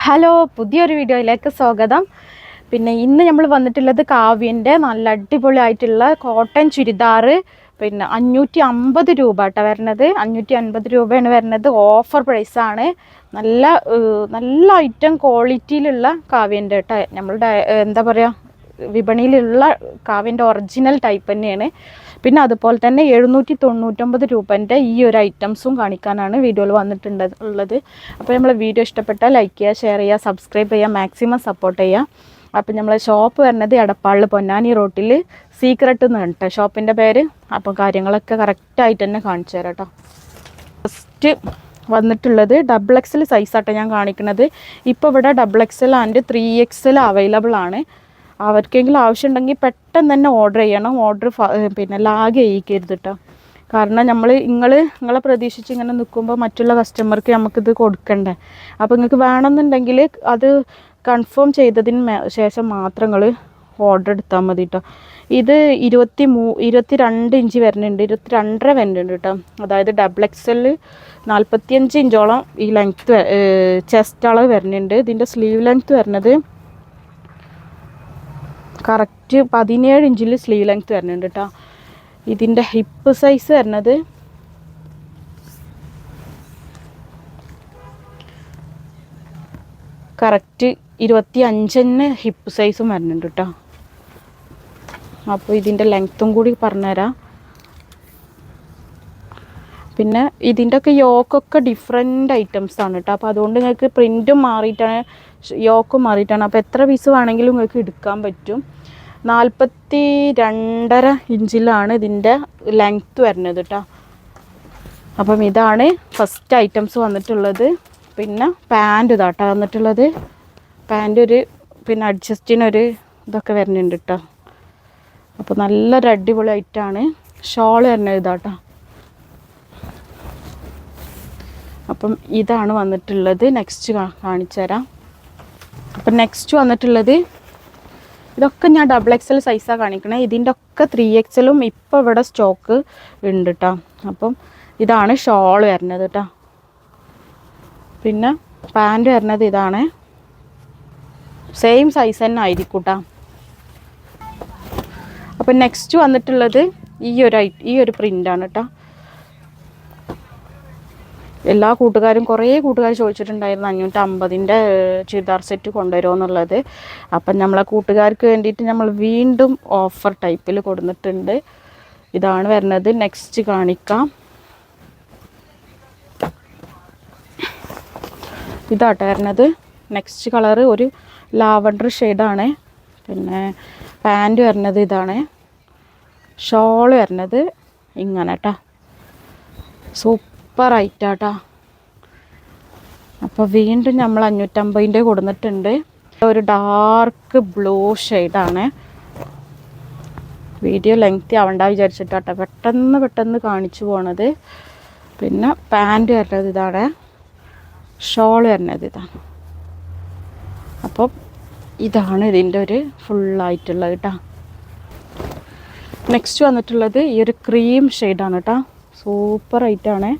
Hello, പുതിയൊരു വീഡിയോയിലേക്ക് സ്വാഗതം. പിന്നെ ഇന്ന് നമ്മൾ വന്നിട്ടുള്ളത് കാവ്യൻ്റെ നല്ല അടിപൊളിയായിട്ടുള്ള കോട്ടൺ ചുരിദാർ. പിന്നെ 550 രൂപ കേട്ടോ വരുന്നത്. 550 രൂപയാണ് വരുന്നത്. ഓഫർ പ്രൈസാണ്. നല്ല നല്ല ഐറ്റം ക്വാളിറ്റിയിലുള്ള കാവ്യൻ്റെ കേട്ടോ. നമ്മളുടെ എന്താ പറയുക, വിപണിയിലുള്ള കാവ്യൻ്റെ ഒറിജിനൽ ടൈപ്പ് തന്നെയാണ്. പിന്നെ അതുപോലെ തന്നെ 799 രൂപൻ്റെ ഈ ഒരു ഐറ്റംസും കാണിക്കാനാണ് വീഡിയോയിൽ വന്നിട്ടുള്ളത്. അപ്പോൾ നമ്മളെ വീഡിയോ ഇഷ്ടപ്പെട്ടാൽ ലൈക്ക് ചെയ്യുക, ഷെയർ ചെയ്യുക, സബ്സ്ക്രൈബ് ചെയ്യുക, മാക്സിമം സപ്പോർട്ട് ചെയ്യുക. അപ്പോൾ നമ്മളെ ഷോപ്പ് വരുന്നത് എടപ്പാളിൽ പൊന്നാനി റോട്ടിൽ സീക്രട്ട് എന്ന് കേട്ടോ ഷോപ്പിൻ്റെ പേര്. അപ്പോൾ കാര്യങ്ങളൊക്കെ കറക്റ്റായിട്ട് തന്നെ കാണിച്ചു തരാം കേട്ടോ. ഫസ്റ്റ് വന്നിട്ടുള്ളത് XXL സൈസാട്ടോ ഞാൻ കാണിക്കുന്നത്. ഇപ്പോൾ ഇവിടെ XXL ആൻഡ് 3XL അവൈലബിൾ ആണ്. അവർക്കെങ്കിലും ആവശ്യമുണ്ടെങ്കിൽ പെട്ടെന്ന് തന്നെ ഓർഡർ ചെയ്യണം. ഓർഡർ പിന്നെ ലാഗ് ചെയ്യിക്കരുത് കേട്ടോ. കാരണം നിങ്ങളെ പ്രതീക്ഷിച്ച് ഇങ്ങനെ നിൽക്കുമ്പോൾ മറ്റുള്ള കസ്റ്റമർക്ക് നമുക്കിത് കൊടുക്കണ്ടേ. അപ്പോൾ നിങ്ങൾക്ക് വേണമെന്നുണ്ടെങ്കിൽ അത് കൺഫേം ചെയ്തതിന് ശേഷം മാത്രം നിങ്ങൾ ഓർഡർ എടുത്താൽ മതി കേട്ടോ. ഇത് 22 ഇഞ്ച് വരുന്നുണ്ട്, 22.5 വരുന്നുണ്ട് കേട്ടോ. അതായത് XXL 45 ഇഞ്ചോളം ഈ ലെങ്ത്ത് ചെസ്റ്റ് അളവ് വരുന്നുണ്ട്. ഇതിൻ്റെ സ്ലീവ് ലെങ്ത്ത് വരുന്നത് കറക്റ്റ് 17 ഇഞ്ചിൽ സ്ലീവ് ലെങ്ത്ത് വരുന്നുണ്ട് കേട്ടോ. ഇതിൻ്റെ ഹിപ്പ് സൈസ് വരുന്നത് കറക്റ്റ് 25 ഹിപ്പ് സൈസും വരുന്നുണ്ട് കേട്ടോ. അപ്പോൾ ഇതിൻ്റെ ലെങ്ത്തും കൂടി പറഞ്ഞുതരാം. പിന്നെ ഇതിൻ്റെയൊക്കെ യോക്കൊക്കെ ഡിഫറെൻ്റ് ഐറ്റംസാണ് കേട്ടോ. അപ്പോൾ അതുകൊണ്ട് നിങ്ങൾക്ക് പ്രിൻറ്റും മാറിയിട്ടാണ്, യോക്കും മാറിയിട്ടാണ്. അപ്പോൾ എത്ര പീസ് വേണമെങ്കിലും നിങ്ങൾക്ക് എടുക്കാൻ പറ്റും. 42.5 ഇഞ്ചിലാണ് ഇതിൻ്റെ ലെങ്ത്ത് വരുന്നത് കേട്ടോ. അപ്പം ഇതാണ് ഫസ്റ്റ് ഐറ്റംസ് വന്നിട്ടുള്ളത്. പിന്നെ പാൻറ്റ് ഇതാട്ടോ വന്നിട്ടുള്ളത്. പാൻറ്റ് പിന്നെ അഡ്ജസ്റ്റിനൊരു ഇതൊക്കെ വരുന്നുണ്ട് കേട്ടോ. അപ്പോൾ നല്ലൊരു അടിപൊളി ഐറ്റമാണ്. ഷോൾ വരുന്നത് ഇതാട്ടോ. അപ്പം ഇതാണ് വന്നിട്ടുള്ളത്. നെക്സ്റ്റ് കാണിച്ചു തരാം. അപ്പം നെക്സ്റ്റ് വന്നിട്ടുള്ളത് ഇതൊക്കെ ഞാൻ XXL സൈസാണ് കാണിക്കണേ. ഇതിൻ്റെ ഒക്കെ 3XLും ഇപ്പോൾ ഇവിടെ സ്റ്റോക്ക് ഉണ്ട് കേട്ടോ. അപ്പം ഇതാണ് ഷോൾ വരുന്നത് കേട്ടോ. പിന്നെ പാൻറ്റ് വരുന്നത് ഇതാണ്. സെയിം സൈസ് തന്നെ ആയിരിക്കും കേട്ടോ. അപ്പം നെക്സ്റ്റ് വന്നിട്ടുള്ളത് ഈ ഒരു പ്രിൻ്റാണ് കേട്ടോ. എല്ലാ കൂട്ടുകാരും കുറേ കൂട്ടുകാർ ചോദിച്ചിട്ടുണ്ടായിരുന്നു 550ൻ്റെ ചുരിദാർ സെറ്റ് കൊണ്ടുവരുമോ എന്നുള്ളത്. അപ്പം നമ്മളെ കൂട്ടുകാർക്ക് വേണ്ടിയിട്ട് നമ്മൾ വീണ്ടും ഓഫർ ടൈപ്പിൽ കൊടുത്തിട്ടുണ്ട്. ഇതാണ് വരുന്നത്. നെക്സ്റ്റ് കാണിക്കാം. ഇതാട്ടോ വരുന്നത്. നെക്സ്റ്റ് കളറ് ഒരു ലാവണ്ടർ ഷെയ്ഡാണ്. പിന്നെ പാൻറ്റ് വരുന്നത് ഇതാണ്. ഷോൾ വരുന്നത് ഇങ്ങനെ കേട്ടോ. സൂപ്പർ ഐറ്റാട്ടോ. അപ്പോൾ വീണ്ടും നമ്മൾ 550ൻ്റെ കൊടുത്തിട്ടുണ്ട്. ഒരു ഡാർക്ക് ബ്ലൂ ഷെയ്ഡാണ്. വീഡിയോ ലെങ്തി ആവണ്ട വിചാരിച്ചിട്ടാട്ടോ പെട്ടെന്ന് കാണിച്ചു പോണത്. പിന്നെ പാൻറ്റ് വരുന്നത് ഇതാണ്. ഷോൾ വരുന്നത് ഇതാണ്. അപ്പോൾ ഇതാണ് ഇതിൻ്റെ ഒരു ഫുള്ളായിട്ടുള്ളത് കേട്ടോ. നെക്സ്റ്റ് വന്നിട്ടുള്ളത് ഈ ഒരു ക്രീം ഷെയ്ഡാണ് കേട്ടോ. സൂപ്പർ ഐറ്റാണ്.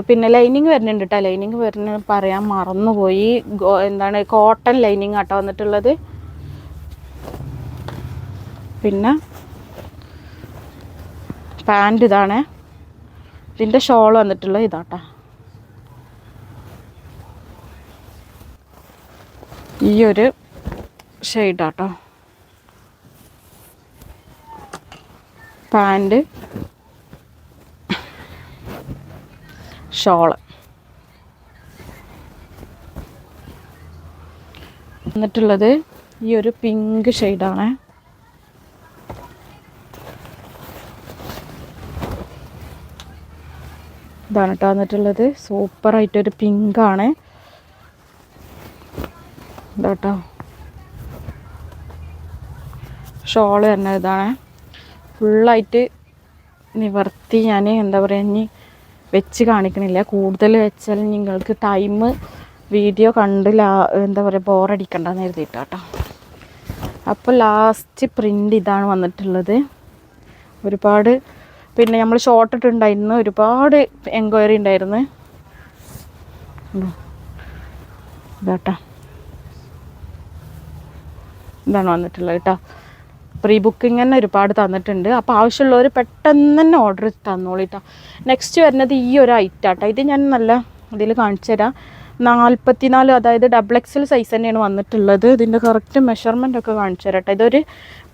പിന്നെ ലൈനിങ് വരുന്നുണ്ട് കേട്ടോ. ലൈനിങ് വരുന്നത് പറയാൻ മറന്നുപോയി. എന്താണ് കോട്ടൺ ലൈനിങ് ആട്ടോ വന്നിട്ടുള്ളത്. പിന്നെ പാൻറ്റ് ഇതാണ്. ഇതിൻ്റെ ഷോൾ വന്നിട്ടുള്ളത് ഇതാട്ടോ. ഈ ഒരു ഷെയ്ഡാട്ടോ പാൻറ്റ്, ഷോള് വന്നിട്ടുള്ളത് ഈ ഒരു പിങ്ക് ഷെയ്ഡാണ്. ഇതാണ് കേട്ടോ വന്നിട്ടുള്ളത്. സൂപ്പറായിട്ടൊരു പിങ്കാണ് ഇതാട്ടോ. ഷോള് വരുന്നത് ഇതാണ്. ഫുള്ളായിട്ട് നിവർത്തി ഞാൻ എന്താ പറയുക ഇനി വെച്ച് കാണിക്കണില്ല. കൂടുതൽ വെച്ചാൽ നിങ്ങൾക്ക് വീഡിയോ കണ്ട് എന്താ പറയുക ബോറടിക്കണ്ടെന്ന് എഴുതിയിട്ടാട്ടോ. അപ്പോൾ ലാസ്റ്റ് പ്രിൻ്റ് ഇതാണ് വന്നിട്ടുള്ളത്. ഒരുപാട് പിന്നെ നമ്മൾ ഷോർട്ട് ഇട്ടുണ്ടായിരുന്നു, ഒരുപാട് എൻക്വയറി ഉണ്ടായിരുന്നു. ഇതാട്ടാ, ഇതാണ് വന്നിട്ടുള്ളത് കേട്ടോ. പ്രീ ബുക്കിംഗ് തന്നെ ഒരുപാട് തന്നിട്ടുണ്ട്. അപ്പോൾ ആവശ്യമുള്ളവർ പെട്ടെന്ന് തന്നെ ഓർഡർ തന്നോളിട്ടോ. നെക്സ്റ്റ് വരുന്നത് ഈ ഒരു ഐറ്റാട്ടോ. ഇത് ഞാൻ നല്ല ഇതിൽ കാണിച്ചു തരാം. 44, അതായത് XXL സൈസ് തന്നെയാണ് വന്നിട്ടുള്ളത്. ഇതിൻ്റെ കറക്റ്റ് മെഷർമെൻ്റ് ഒക്കെ കാണിച്ചു തരാം കേട്ടോ. ഇതൊരു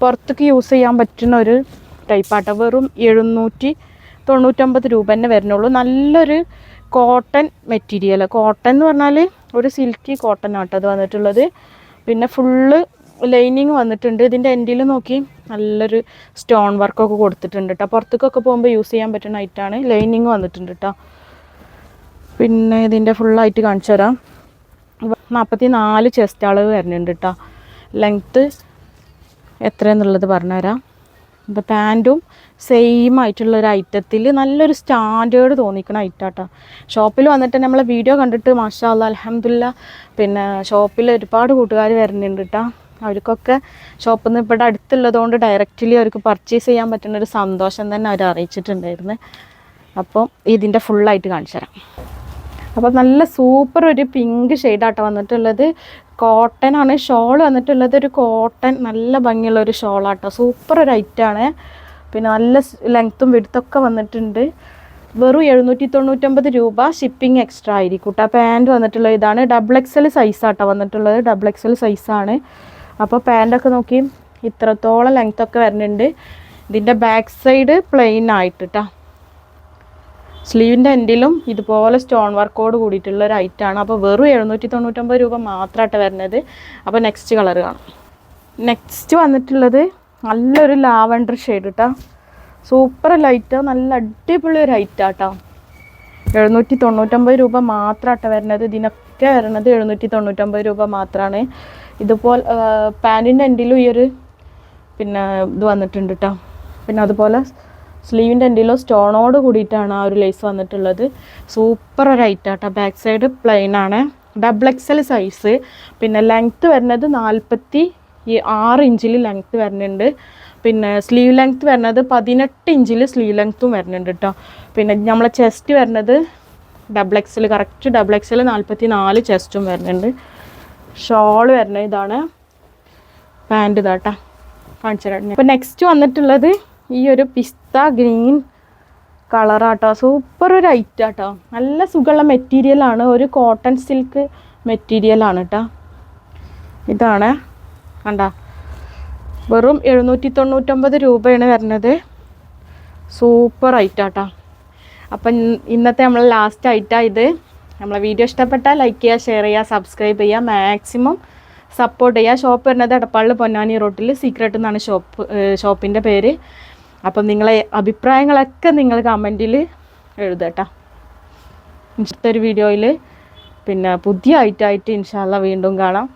പുറത്തേക്ക് യൂസ് ചെയ്യാൻ പറ്റുന്ന ഒരു ടൈപ്പാട്ടോ. വെറും 799 രൂപ തന്നെ വരുന്നുള്ളൂ. നല്ലൊരു കോട്ടൺ മെറ്റീരിയൽ. കോട്ടൺ എന്ന് പറഞ്ഞാൽ ഒരു സിൽക്കി കോട്ടൺ ആട്ടോ അത് വന്നിട്ടുള്ളത്. പിന്നെ ഫുള്ള് ലൈനിങ് വന്നിട്ടുണ്ട്. ഇതിൻ്റെ എൻഡിൽ നോക്കി നല്ലൊരു സ്റ്റോൺ വർക്കൊക്കെ കൊടുത്തിട്ടുണ്ട് കേട്ടോ. പുറത്തേക്കൊക്കെ പോകുമ്പോൾ യൂസ് ചെയ്യാൻ പറ്റുന്ന ഐറ്റാണ്. ലൈനിങ് വന്നിട്ടുണ്ട് കേട്ടോ. പിന്നെ ഇതിൻ്റെ ഫുള്ളായിട്ട് കാണിച്ചു തരാം. 44 ചെസ്റ്റ് അളവ് വരുന്നുണ്ട് കേട്ടോ. ലെങ്ത്ത് എത്രയെന്നുള്ളത് പറഞ്ഞുതരാം. ഇത് പാൻറ്റും സെയിം ആയിട്ടുള്ളൊരു ഐറ്റത്തിൽ നല്ലൊരു സ്റ്റാൻഡേർഡ് തോന്നിക്കുന്ന ഐറ്റാട്ടോ. ഷോപ്പിൽ വന്നിട്ട് നമ്മളെ വീഡിയോ കണ്ടിട്ട് മാഷാ അല്ലാഹ് അൽഹംദുലില്ലാ, പിന്നെ ഷോപ്പിൽ ഒരുപാട് കൂട്ടുകാർ വരുന്നുണ്ട് കേട്ടോ. അവർക്കൊക്കെ ഷോപ്പിൽ നിന്ന് ഇവിടെ അടുത്തുള്ളതുകൊണ്ട് ഡയറക്റ്റ്ലി അവർക്ക് പർച്ചേസ് ചെയ്യാൻ പറ്റുന്നൊരു സന്തോഷം തന്നെ അവർ അറിയിച്ചിട്ടുണ്ടായിരുന്നു. അപ്പം ഇതിൻ്റെ ഫുള്ളായിട്ട് കാണിച്ചു തരാം. അപ്പോൾ നല്ല സൂപ്പർ ഒരു പിങ്ക് ഷെയ്ഡാട്ടോ വന്നിട്ടുള്ളത്. കോട്ടൺ ആണ്. ഷോൾ വന്നിട്ടുള്ളത് ഒരു കോട്ടൺ നല്ല ഭംഗിയുള്ള ഒരു ഷോളാട്ടോ. സൂപ്പർ ഒരു ഐറ്റാണ്. പിന്നെ നല്ല ലെങ്ത്തും വിഡ്ത്തൊക്കെ വന്നിട്ടുണ്ട്. വെറും 799 രൂപ. ഷിപ്പിംഗ് എക്സ്ട്രാ ആയിരിക്കും കേട്ടോ. പാൻറ്റ് വന്നിട്ടുള്ളത് ഇതാണ്. XXL സൈസാട്ടോ വന്നിട്ടുള്ളത്. XXL സൈസാണ്. അപ്പോൾ പാൻറ്റൊക്കെ നോക്കി ഇത്രത്തോളം ലെങ്ത്തൊക്കെ വരുന്നുണ്ട്. ഇതിൻ്റെ ബാക്ക് സൈഡ് പ്ലെയിൻ ആയിട്ട് കേട്ടോ. സ്ലീവിൻ്റെ എൻഡിലും ഇതുപോലെ സ്റ്റോൺ വർക്കോട് കൂടിയിട്ടുള്ള ഒരു ഐറ്റാണ്. അപ്പോൾ വെറും 799 രൂപ മാത്രമായിട്ട് വരുന്നത്. അപ്പോൾ നെക്സ്റ്റ് കളർ കാണാം. നെക്സ്റ്റ് വന്നിട്ടുള്ളത് നല്ലൊരു ലാവൻഡർ ഷെയ്ഡ് കേട്ടോ. സൂപ്പർ ലൈറ്റ്, നല്ല അടിപൊളി ഒരു ഐറ്റാട്ടോ. 799 രൂപ മാത്രമായിട്ട് വരുന്നത്. ഇതിനൊക്കെ വരുന്നത് 799 രൂപ മാത്രമാണ്. ഇതുപോലെ പാൻറ്റിൻ്റെ എൻഡിലും ഈ ഒരു പിന്നെ ഇത് വന്നിട്ടുണ്ട് കേട്ടോ. പിന്നെ അതുപോലെ സ്ലീവിൻ്റെ എൻഡിലോ സ്റ്റോണോട് കൂടിയിട്ടാണ് ആ ഒരു ലേസ് വന്നിട്ടുള്ളത്. സൂപ്പർ ഒരു ഐറ്റാട്ടോ. ബാക്ക് സൈഡ് പ്ലെയിൻ ആണ്. XXL size. പിന്നെ ലെങ്ത്ത് വരുന്നത് 46 ഇഞ്ചിൽ ലെങ്ത്ത് വരുന്നുണ്ട്. പിന്നെ സ്ലീവ് ലെങ്ത്ത് വരുന്നത് 18 ഇഞ്ചിൽ സ്ലീവ് ലെങ്ത്തും വരുന്നുണ്ട് കേട്ടോ. പിന്നെ നമ്മളെ ചെസ്റ്റ് വരുന്നത് XXL, കറക്റ്റ് XXL 44 ചെസ്റ്റും വരുന്നുണ്ട്. ഷോൾ വരുന്നത് ഇതാണ്. പാൻറ്റ് ഇതാട്ടോ കാണിച്ചു തരാം. അപ്പോൾ നെക്സ്റ്റ് വന്നിട്ടുള്ളത് ഈ ഒരു പിസ്ത ഗ്രീൻ കളറാട്ടോ. സൂപ്പർ ഒരു ഐറ്റാട്ടോ. നല്ല സുഖമുള്ള മെറ്റീരിയലാണ്. ഒരു കോട്ടൺ സിൽക്ക് മെറ്റീരിയലാണ് കേട്ടോ. ഇതാണ് കണ്ട. വെറും 799 രൂപയാണ് വരുന്നത്. സൂപ്പർ ഐറ്റാട്ടോ. അപ്പം ഇന്നത്തെ നമ്മൾ ലാസ്റ്റ് ഐറ്റാണ് ഇത്. നമ്മളെ വീഡിയോ ഇഷ്ടപ്പെട്ടാൽ ലൈക്ക് ചെയ്യുക, ഷെയർ ചെയ്യുക, സബ്സ്ക്രൈബ് ചെയ്യുക, മാക്സിമം സപ്പോർട്ട് ചെയ്യുക. ഷോപ്പ് വരുന്നത് എടപ്പാളിൽ പൊന്നാനി റോട്ടിൽ സീക്രട്ട് എന്നാണ് ഷോപ്പിൻ്റെ പേര്. അപ്പം നിങ്ങളെ അഭിപ്രായങ്ങളൊക്കെ നിങ്ങൾ കമൻറ്റിൽ എഴുതട്ടോ. ഇന്നത്തെ ഒരു വീഡിയോയിൽ പിന്നെ പുതിയ ഐറ്റായിട്ട് ഇൻഷാ അല്ലാഹ് വീണ്ടും കാണാം.